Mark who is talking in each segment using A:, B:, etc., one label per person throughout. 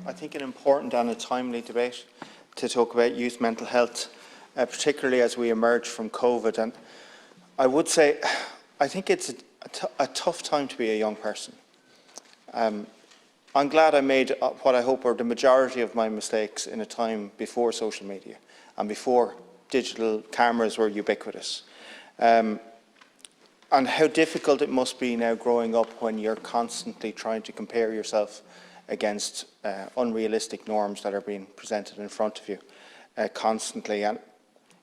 A: I think, an important and a timely debate to talk about youth mental health, particularly as we emerge from COVID. And I would say, I think it's a tough time to be a young person. I'm glad I made what I hope are the majority of my mistakes in a time before social media and before digital cameras were ubiquitous. And how difficult it must be now growing up when you're constantly trying to compare yourself against unrealistic norms that are being presented in front of you constantly. And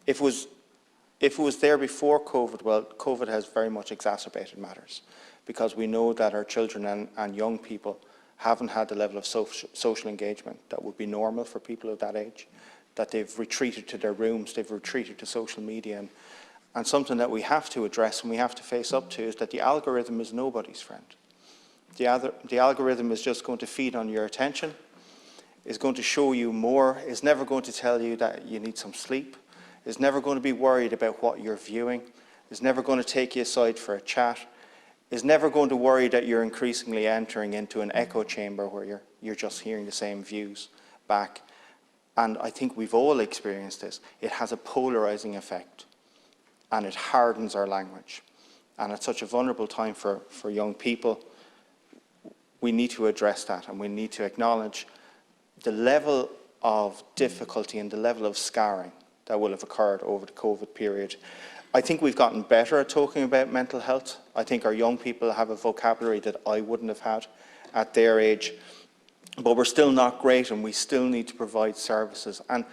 A: if it was there before COVID, well, COVID has very much exacerbated matters, because we know that our children and young people haven't had the level of social engagement that would be normal for people of that age, that they've retreated to their rooms, they've retreated to social media. And something that we have to address and we have to face up to is that the algorithm is nobody's friend. The algorithm is just going to feed on your attention, is going to show you more, is never going to tell you that you need some sleep, is never going to be worried about what you're viewing, is never going to take you aside for a chat, is never going to worry that you're increasingly entering into an echo chamber where you're just hearing the same views back. And I think we've all experienced this. It has a polarizing effect, and it hardens our language. And at such a vulnerable time for young people, we need to address that, and we need to acknowledge the level of difficulty and the level of scarring that will have occurred over the COVID period. I think we've gotten better at talking about mental health. I think our young people have a vocabulary that I wouldn't have had at their age, but we're still not great, and we still need to provide services. And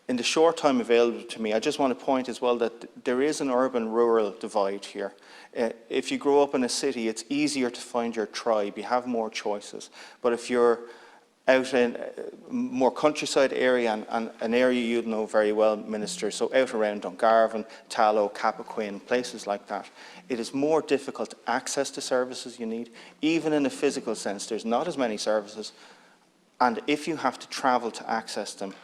A: in the short time available to me, I just want to point as well that there is an urban-rural divide here. If you grow up in a city, it's easier to find your tribe, you have more choices. But if you're out in a more countryside area, and an area you know very well, Minister, so out around Dungarvan, Tallow, Cappoquin, places like that, it is more difficult to access the services you need. Even in a physical sense, there's not as many services, and if you have to travel to access them,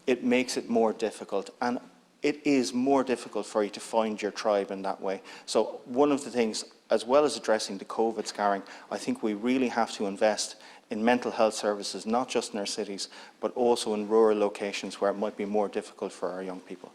A: it makes it more difficult, and it is more difficult for you to find your tribe in that way. So one of the things, as well as addressing the COVID scarring, I think we really have to invest in mental health services, not just in our cities, but also in rural locations where it might be more difficult for our young people.